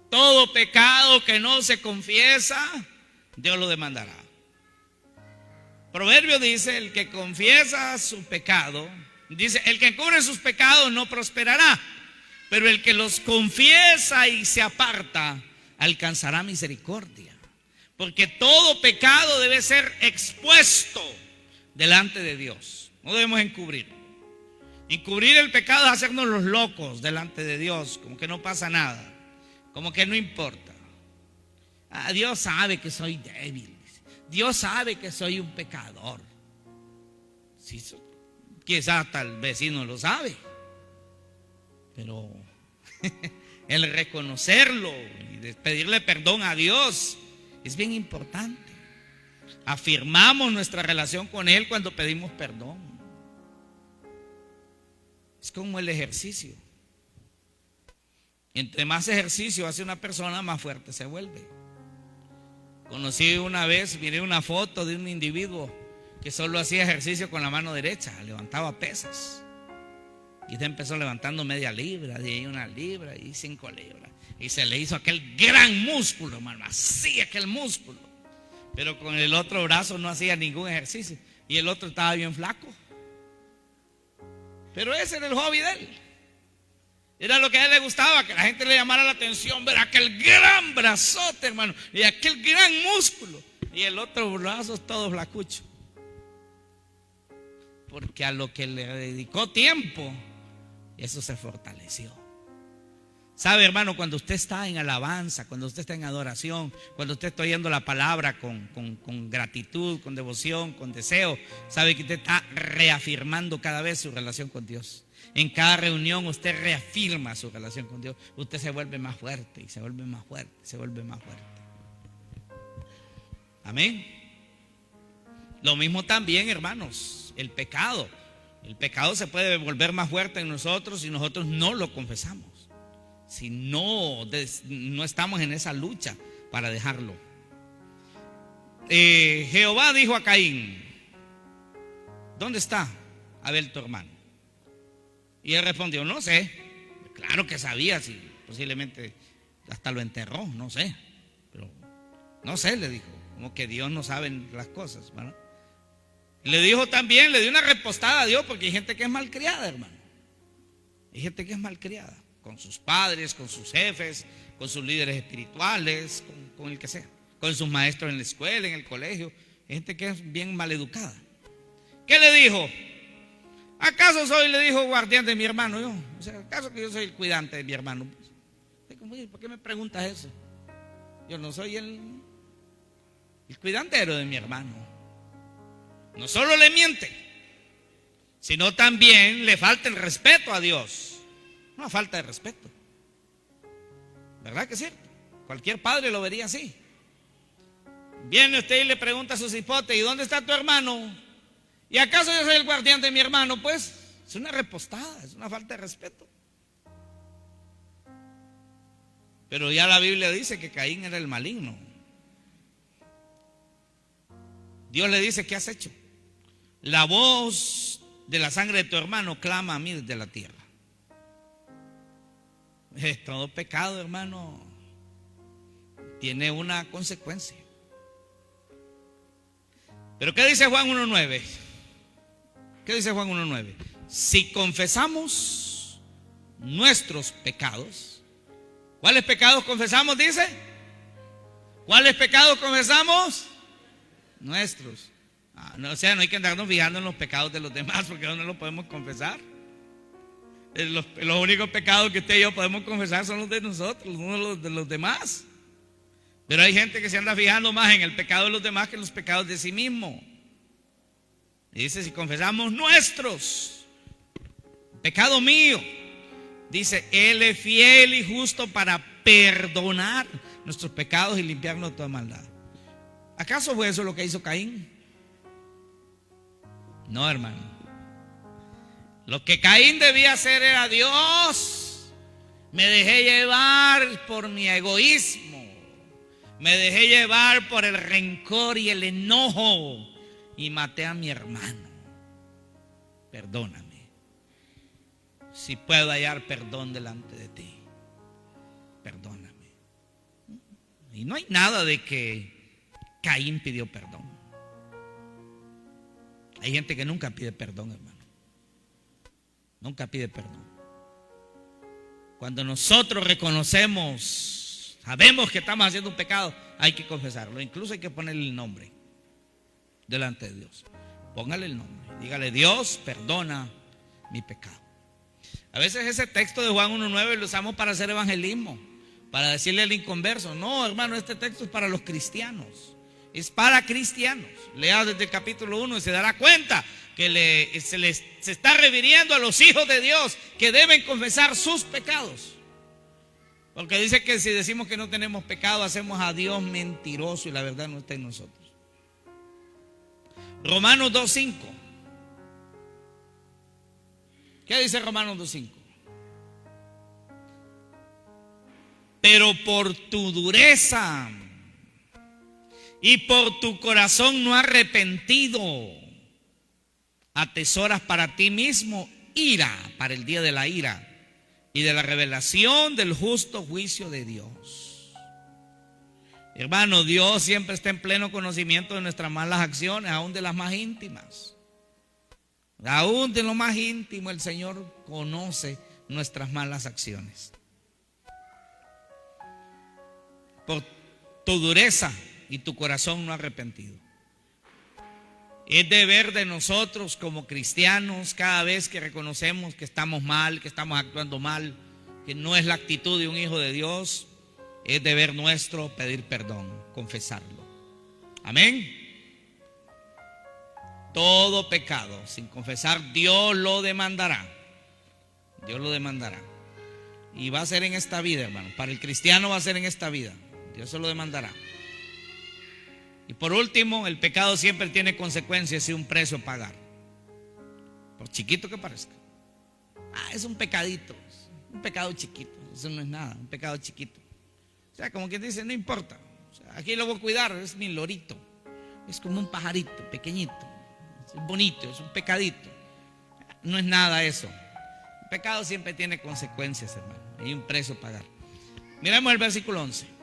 Todo pecado que no se confiesa, Dios lo demandará. Proverbio dice: el que confiesa su pecado, dice, el que encubre sus pecados no prosperará, pero el que los confiesa y se aparta alcanzará misericordia. Porque todo pecado debe ser expuesto delante de Dios. No debemos encubrir. Encubrir el pecado es hacernos los locos delante de Dios, como que no pasa nada, como que no importa. Dios sabe que soy débil. Dios sabe que soy un pecador. Sí, quizás hasta el vecino lo sabe. Pero el reconocerlo y pedirle perdón a Dios es bien importante. Afirmamos nuestra relación con Él cuando pedimos perdón. Es como el ejercicio. Entre más ejercicio hace una persona, más fuerte se vuelve. Conocí una vez, miré una foto de un individuo que solo hacía ejercicio con la mano derecha, levantaba pesas. Y usted empezó levantando media libra, de ahí 1 libra y 5 libras. Y se le hizo aquel gran músculo, hermano, así aquel músculo. Pero con el otro brazo no hacía ningún ejercicio. Y el otro estaba bien flaco. Pero ese era el hobby de él. Era lo que a él le gustaba, que la gente le llamara la atención, ver aquel gran brazote, hermano, y aquel gran músculo. Y el otro brazo todo flacucho. Porque a lo que le dedicó tiempo, eso se fortaleció. Sabe, hermano, cuando usted está en alabanza, cuando usted está en adoración, cuando usted está oyendo la palabra con gratitud, con devoción, con deseo, sabe que usted está reafirmando cada vez su relación con Dios. En cada reunión usted reafirma su relación con Dios. Usted se vuelve más fuerte y se vuelve más fuerte, se vuelve más fuerte. Amén. Lo mismo también, hermanos, el pecado. El pecado se puede volver más fuerte en nosotros si nosotros no lo confesamos. Si no estamos en esa lucha para dejarlo. Jehová dijo a Caín: ¿dónde está Abel tu hermano? Y él respondió: no sé. Claro que sabía, si posiblemente hasta lo enterró, no sé. Pero no sé, le dijo. Como que Dios no sabe las cosas, ¿verdad? Le dijo también, le dio una repostada a Dios, porque hay gente que es malcriada, hermano. Hay gente que es malcriada, con sus padres, con sus jefes, con sus líderes espirituales, con el que sea, con sus maestros en la escuela, en el colegio. Hay gente que es bien maleducada. ¿Qué le dijo? ¿Acaso soy, le dijo, guardián de mi hermano yo? O sea, ¿acaso que yo soy el cuidante de mi hermano? ¿Por qué me preguntas eso? Yo no soy el cuidantero de mi hermano. No solo le miente, sino también le falta el respeto a Dios. Una falta de respeto. ¿Verdad que sí? Cualquier padre lo vería así. Viene usted y le pregunta a su cipote: ¿y dónde está tu hermano? ¿Y acaso yo soy el guardián de mi hermano? Pues es una repostada, es una falta de respeto. Pero ya la Biblia dice que Caín era el maligno. Dios le dice: ¿qué has hecho? La voz de la sangre de tu hermano clama a mí desde la tierra. Todo pecado, hermano, tiene una consecuencia. Pero ¿qué dice Juan 1:9? ¿Qué dice Juan 1:9? Si confesamos nuestros pecados, ¿cuáles pecados confesamos? Dice, ¿cuáles pecados confesamos? Nuestros. No, o sea, no hay que andarnos fijando en los pecados de los demás, porque no los podemos confesar. Los únicos pecados que usted y yo podemos confesar son los de nosotros, no los de los demás. Pero hay gente que se anda fijando más en el pecado de los demás que en los pecados de sí mismo. Y dice, si confesamos nuestros, pecado mío, dice, Él es fiel y justo para perdonar nuestros pecados y limpiarnos de toda maldad. ¿Acaso fue eso lo que hizo Caín? No, hermano. Lo que Caín debía hacer era: Dios, me dejé llevar por mi egoísmo, me dejé llevar por el rencor y el enojo y maté a mi hermano. Perdóname. Si puedo hallar perdón delante de ti, perdóname. Y no hay nada de que Caín pidió perdón. Hay gente que nunca pide perdón, hermano. Nunca pide perdón. Cuando nosotros reconocemos, sabemos que estamos haciendo un pecado, hay que confesarlo. Incluso hay que ponerle el nombre delante de Dios. Póngale el nombre. Dígale: Dios, perdona mi pecado. A veces ese texto de Juan 1:9 lo usamos para hacer evangelismo, para decirle al inconverso: no, hermano, este texto es para los cristianos. Es para cristianos. Lea desde el capítulo 1 y se dará cuenta que se está refiriendo a los hijos de Dios que deben confesar sus pecados. Porque dice que si decimos que no tenemos pecado, hacemos a Dios mentiroso y la verdad no está en nosotros. Romanos 2:5. ¿Qué dice Romanos 2:5? Pero por tu dureza y por tu corazón no arrepentido, atesoras para ti mismo ira para el día de la ira y de la revelación del justo juicio de Dios. Hermano, Dios siempre está en pleno conocimiento de nuestras malas acciones, aún de las más íntimas. Aún de lo más íntimo, el Señor conoce nuestras malas acciones. Por tu dureza y tu corazón no arrepentido. Es deber de nosotros como cristianos, cada vez que reconocemos que estamos mal, que estamos actuando mal, que no es la actitud de un hijo de Dios, es deber nuestro pedir perdón, confesarlo. Amén. Todo pecado sin confesar, Dios lo demandará. Dios lo demandará. Y va a ser en esta vida, hermano. Para el cristiano va a ser en esta vida. Dios se lo demandará. Y por último, el pecado siempre tiene consecuencias y un precio a pagar, por chiquito que parezca. Es un pecadito, un pecado chiquito, eso no es nada, un pecado chiquito. O sea, como quien dice, no importa, o sea, aquí lo voy a cuidar, es mi lorito, es como un pajarito pequeñito, es bonito, es un pecadito. No es nada eso. El pecado siempre tiene consecuencias, hermano, y un precio a pagar. Miremos el versículo 11.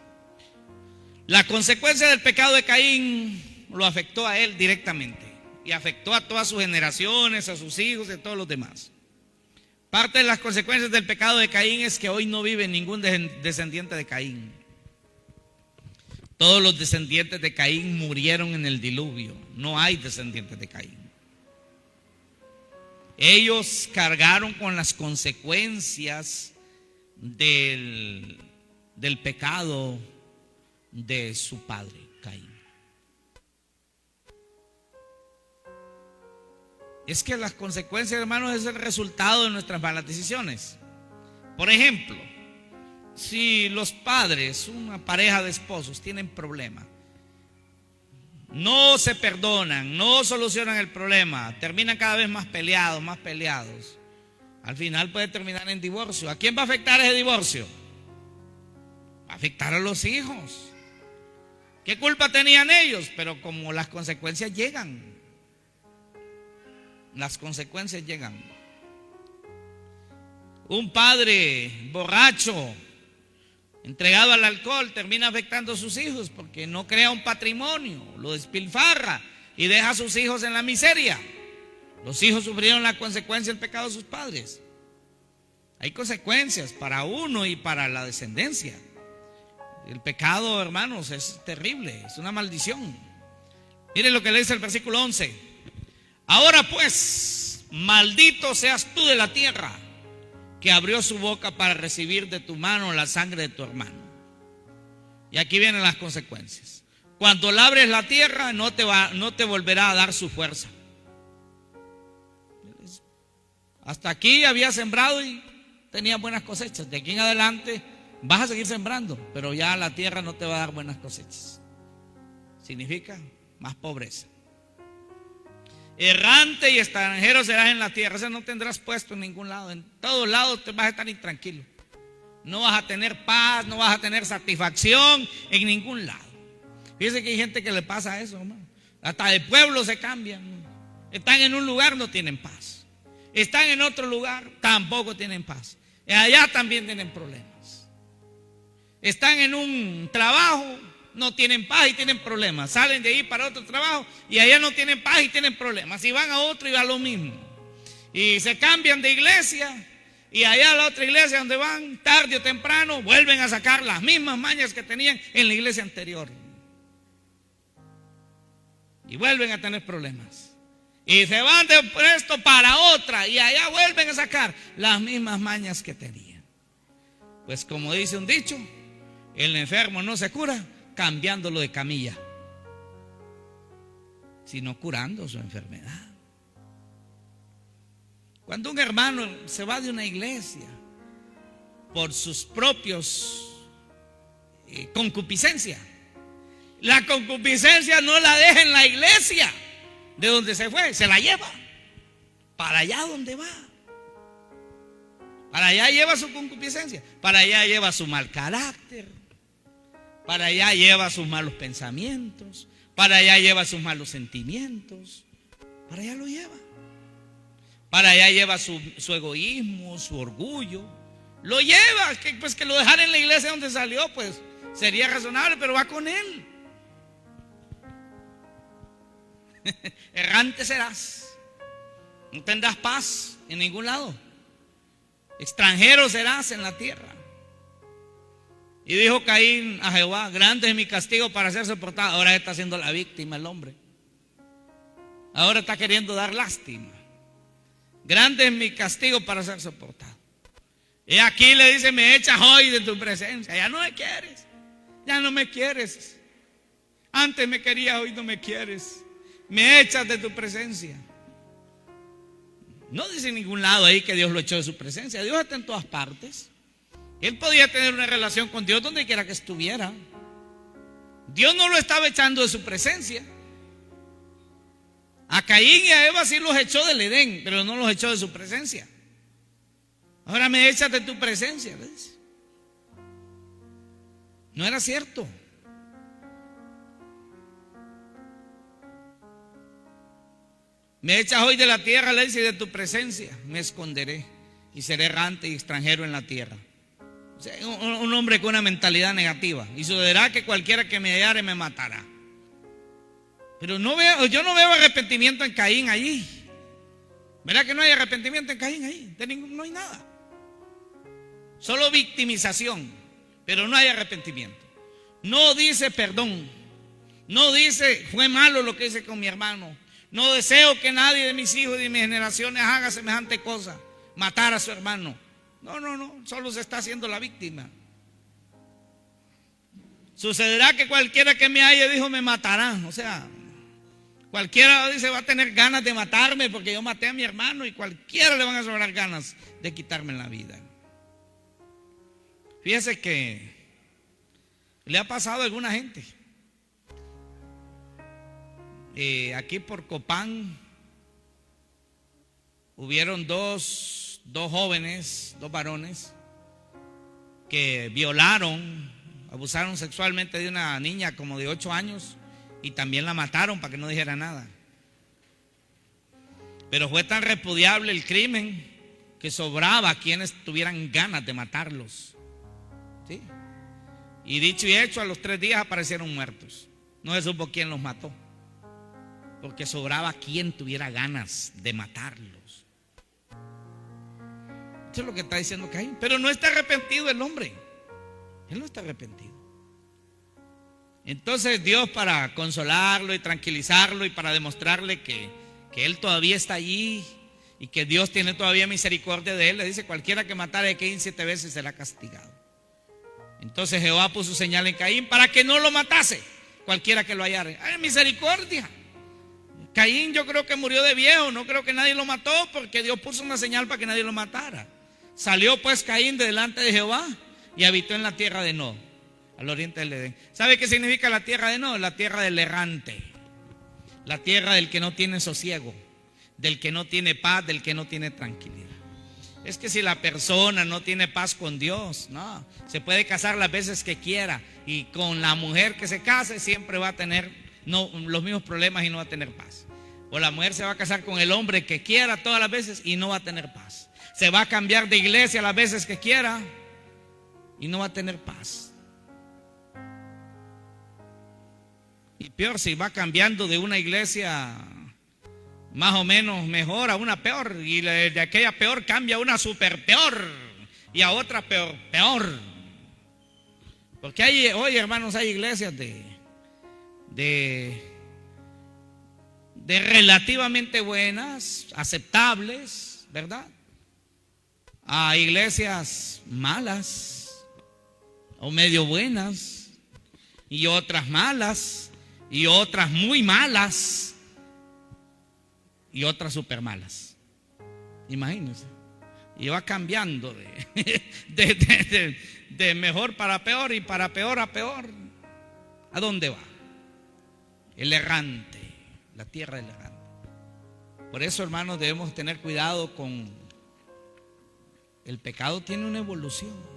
La consecuencia del pecado de Caín lo afectó a él directamente y afectó a todas sus generaciones, a sus hijos y a todos los demás. Parte de las consecuencias del pecado de Caín es que hoy no vive ningún descendiente de Caín. Todos los descendientes de Caín murieron en el diluvio. No hay descendientes de Caín. Ellos cargaron con las consecuencias del pecado de su padre, Caín. Es que las consecuencias, hermanos, es el resultado de nuestras malas decisiones. Por ejemplo, si los padres, una pareja de esposos, tienen problemas, no se perdonan, no solucionan el problema, terminan cada vez más peleados, al final puede terminar en divorcio. ¿A quién va a afectar ese divorcio? Va a afectar a los hijos. ¿Qué culpa tenían ellos? Pero como las consecuencias llegan. Las consecuencias llegan. Un padre borracho, entregado al alcohol, termina afectando a sus hijos porque no crea un patrimonio, lo despilfarra y deja a sus hijos en la miseria. Los hijos sufrieron la consecuencia del pecado de sus padres. Hay consecuencias para uno y para la descendencia. El pecado, hermanos, es terrible, es una maldición. Miren lo que le dice el versículo 11. Ahora pues, maldito seas tú de la tierra, que abrió su boca para recibir de tu mano la sangre de tu hermano. Y aquí vienen las consecuencias. Cuando labres la tierra, no te volverá a dar su fuerza. Hasta aquí había sembrado y tenía buenas cosechas. De aquí en adelante vas a seguir sembrando, pero ya la tierra no te va a dar buenas cosechas. Significa más pobreza. Errante y extranjero serás en la tierra. Eso no tendrás puesto en ningún lado. En todos lados te vas a estar intranquilo. No vas a tener paz, no vas a tener satisfacción en ningún lado. Fíjense que hay gente que le pasa eso, hermano. Hasta de pueblo se cambian. Están en un lugar, no tienen paz. Están en otro lugar, tampoco tienen paz. Allá también tienen problemas. Están en un trabajo, no tienen paz y tienen problemas. Salen de ahí para otro trabajo y allá no tienen paz y tienen problemas. Y van a otro y va lo mismo. Y se cambian de iglesia y allá a la otra iglesia donde van, tarde o temprano, vuelven a sacar las mismas mañas que tenían en la iglesia anterior. Y vuelven a tener problemas. Y se van de esto para otra y allá vuelven a sacar las mismas mañas que tenían. Pues como dice un dicho, el enfermo no se cura cambiándolo de camilla, sino curando su enfermedad. Cuando un hermano se va de una iglesia por sus propios concupiscencia, la concupiscencia no la deja en la iglesia de donde se fue, se la lleva para allá donde va. Para allá lleva su concupiscencia, para allá lleva su mal carácter, para allá lleva sus malos pensamientos, para allá lleva sus malos sentimientos, para allá lo lleva. Para allá lleva su egoísmo, su orgullo. Lo lleva, que lo dejara en la iglesia donde salió, pues sería razonable, pero va con él. Errante serás, no tendrás paz en ningún lado, extranjero serás en la tierra. Y dijo Caín a Jehová: grande es mi castigo para ser soportado. Ahora está siendo la víctima el hombre. Ahora está queriendo dar lástima. Grande es mi castigo para ser soportado. Y aquí le dice: me echas hoy de tu presencia. Ya no me quieres, ya no me quieres. Antes me querías, hoy no me quieres. Me echas de tu presencia. No dice en ningún lado ahí que Dios lo echó de su presencia. Dios está en todas partes. Él podía tener una relación con Dios donde quiera que estuviera. Dios no lo estaba echando de su presencia. A Caín y a Eva sí los echó del Edén, pero no los echó de su presencia. Ahora me echas de tu presencia, ¿ves? No era cierto. Me echas hoy de la tierra, le dice, y de tu presencia me esconderé y seré errante y extranjero en la tierra. O sea, un hombre con una mentalidad negativa. Y sucederá que cualquiera que me hallare me matará. Pero yo no veo arrepentimiento en Caín allí. ¿Verdad que no hay arrepentimiento en Caín ahí? No hay nada. Solo victimización, pero no hay arrepentimiento. No dice perdón. No dice fue malo lo que hice con mi hermano. No deseo que nadie de mis hijos y de mis generaciones haga semejante cosa, matar a su hermano. No, solo se está haciendo la víctima. Sucederá que cualquiera que me halle, dijo, me matará. O sea, cualquiera dice va a tener ganas de matarme porque yo maté a mi hermano, y cualquiera le van a sobrar ganas de quitarme la vida. Fíjese que le ha pasado a alguna gente. Aquí por Copán hubieron dos jóvenes, dos varones que violaron, abusaron sexualmente de una niña como de 8 años y también la mataron para que no dijera nada. Pero fue tan repudiable el crimen que sobraba quienes tuvieran ganas de matarlos, ¿sí? Y dicho y hecho, a los 3 días aparecieron muertos. No se supo quién los mató. porque sobraba quien tuviera ganas de matarlos. Eso es lo que está diciendo Caín. Pero no está arrepentido el hombre. Él no está arrepentido. Entonces Dios, para consolarlo y tranquilizarlo y para demostrarle que él todavía está allí y que Dios tiene todavía misericordia de él, le dice: cualquiera que matare a Caín 7 veces será castigado. Entonces Jehová puso señal en Caín para que no lo matase cualquiera que lo hallare. ¡Ay, misericordia! Caín yo creo que murió de viejo, no creo que nadie lo mató, porque Dios puso una señal para que nadie lo matara. Salió pues Caín de delante de Jehová y habitó en la tierra de Nod, al oriente del Edén. ¿Sabe qué significa la tierra de Nod? La tierra del errante, la tierra del que no tiene sosiego, del que no tiene paz, del que no tiene tranquilidad. Es que si la persona no tiene paz con Dios, no, se puede casar las veces que quiera, y con la mujer que se case siempre va a tener los mismos problemas y no va a tener paz. O la mujer se va a casar con el hombre que quiera todas las veces y no va a tener paz. Se va a cambiar de iglesia las veces que quiera y no va a tener paz. Y peor, si va cambiando de una iglesia más o menos mejor a una peor, y de aquella peor cambia a una super peor y a otra peor. Porque hoy, hermanos, hay iglesias de relativamente buenas, aceptables, ¿verdad? A iglesias malas o medio buenas, y otras malas, y otras muy malas, y otras super malas. Imagínense. Y va cambiando de mejor para peor y para peor a peor. ¿A dónde va? El errante, la tierra del errante. Por eso, hermanos, debemos tener cuidado con el pecado. Tiene una evolución.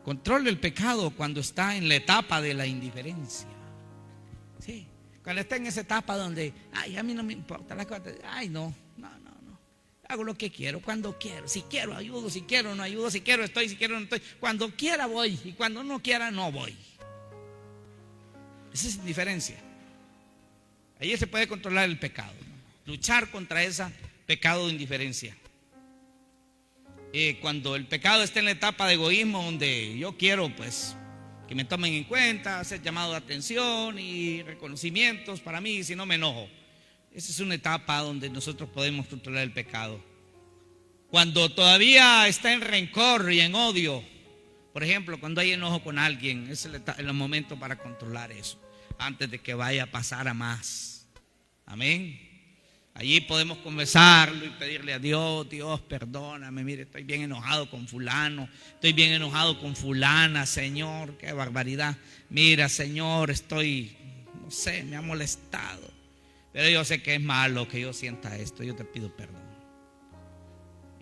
Controle el pecado cuando está en la etapa de la indiferencia. Sí, cuando está en esa etapa donde, ay, a mí no me importa las cosas, ay, no, hago lo que quiero, cuando quiero, si quiero ayudo, si quiero no ayudo, si quiero estoy, si quiero no estoy, cuando quiera voy y cuando no quiera no voy. Esa es la diferencia. Ahí se puede controlar el pecado, ¿no? Luchar contra ese pecado de indiferencia. Cuando el pecado está en la etapa de egoísmo, donde yo quiero pues que me tomen en cuenta, hacer llamado de atención y reconocimientos para mí, si no me enojo. Esa es una etapa donde nosotros podemos controlar el pecado. Cuando todavía está en rencor y en odio, por ejemplo, cuando hay enojo con alguien, es el momento para controlar eso, antes de que vaya a pasar a más. Amén. Allí podemos conversarlo y pedirle a Dios: Dios, perdóname, mire, estoy bien enojado con fulano, estoy bien enojado con fulana, Señor, qué barbaridad. Mira, Señor, no sé, me ha molestado, pero yo sé que es malo que yo sienta esto, yo te pido perdón.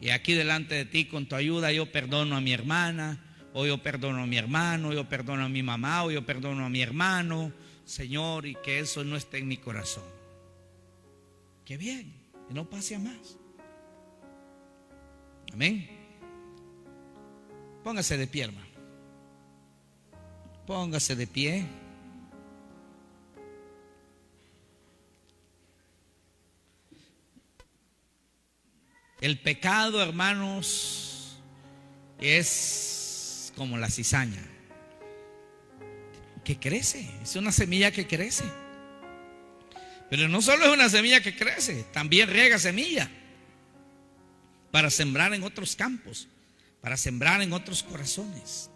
Y aquí delante de ti, con tu ayuda, yo perdono a mi hermana, o yo perdono a mi hermano, yo perdono a mi mamá, o yo perdono a mi hermano, Señor, y que eso no esté en mi corazón. Qué bien, que no pase a más. Amén. Póngase de pie, hermano. Póngase de pie. El pecado, hermanos, es como la cizaña que crece. Es una semilla que crece. Pero no solo es una semilla que crece, también riega semilla para sembrar en otros campos, para sembrar en otros corazones.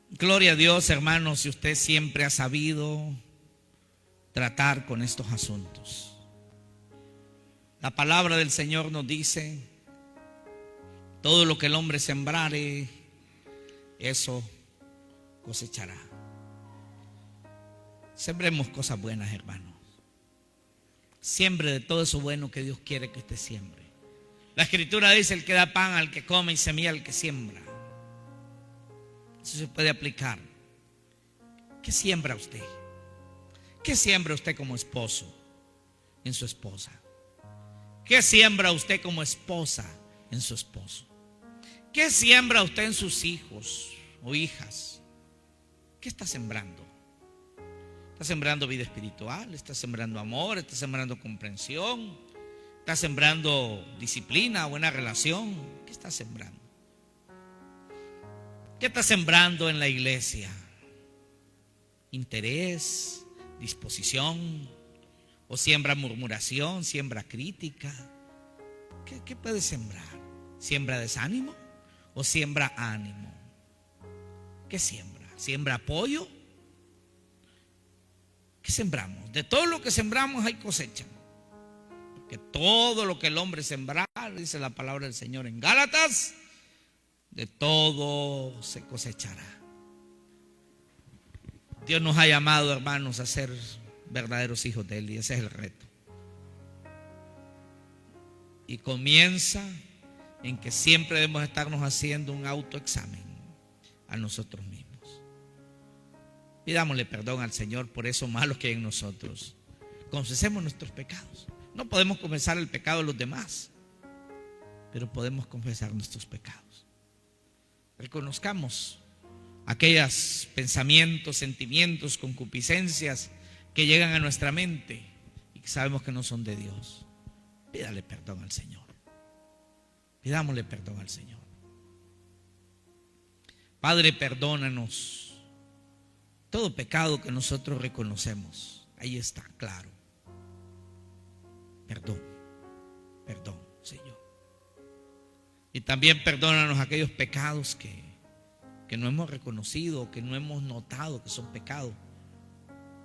Gloria a Dios, hermanos, si usted siempre ha sabido tratar con estos asuntos. La palabra del Señor nos dice: todo lo que el hombre sembrare, eso cosechará. Sembremos cosas buenas, hermanos. Siembre de todo eso bueno que Dios quiere que usted siembre. La Escritura dice: el que da pan al que come y semilla al que siembra. Eso se puede aplicar. ¿Qué siembra usted? ¿Qué siembra usted como esposo en su esposa? ¿Qué siembra usted como esposa en su esposo? ¿Qué siembra usted en sus hijos o hijas? ¿Qué estás sembrando? ¿Estás sembrando vida espiritual? ¿Estás sembrando amor? ¿Estás sembrando comprensión? ¿Estás sembrando disciplina, buena relación? ¿Qué estás sembrando? ¿Qué estás sembrando en la iglesia? ¿Interés? ¿Disposición? ¿O siembra murmuración? ¿Siembra crítica? ¿Qué puedes sembrar? ¿Siembra desánimo o siembra ánimo? ¿Qué siembra? ¿Siembra apoyo? ¿Qué sembramos? De todo lo que sembramos hay cosecha. Porque todo lo que el hombre sembrar, dice la palabra del Señor en Gálatas, de todo se cosechará. Dios nos ha llamado, hermanos, a ser verdaderos hijos de Él, y ese es el reto. Y comienza en que siempre debemos estarnos haciendo un autoexamen a nosotros mismos. Pidámosle perdón al Señor por eso malo que hay en nosotros. Confesemos nuestros pecados. No podemos confesar el pecado de los demás, pero podemos confesar nuestros pecados. Reconozcamos aquellos pensamientos, sentimientos, concupiscencias que llegan a nuestra mente y que sabemos que no son de Dios. Pídale perdón al Señor. Pidámosle perdón al Señor. Padre, perdónanos todo pecado que nosotros reconocemos. Ahí está, claro. Perdón, perdón, Señor. Y también perdónanos aquellos pecados que no hemos reconocido, que no hemos notado que son pecados,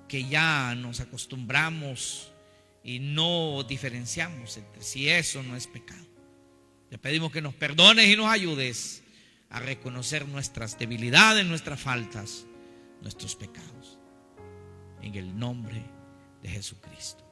que ya nos acostumbramos y no diferenciamos entre si eso no es pecado. Te pedimos que nos perdones y nos ayudes a reconocer nuestras debilidades, nuestras faltas, nuestros pecados. En el nombre de Jesucristo.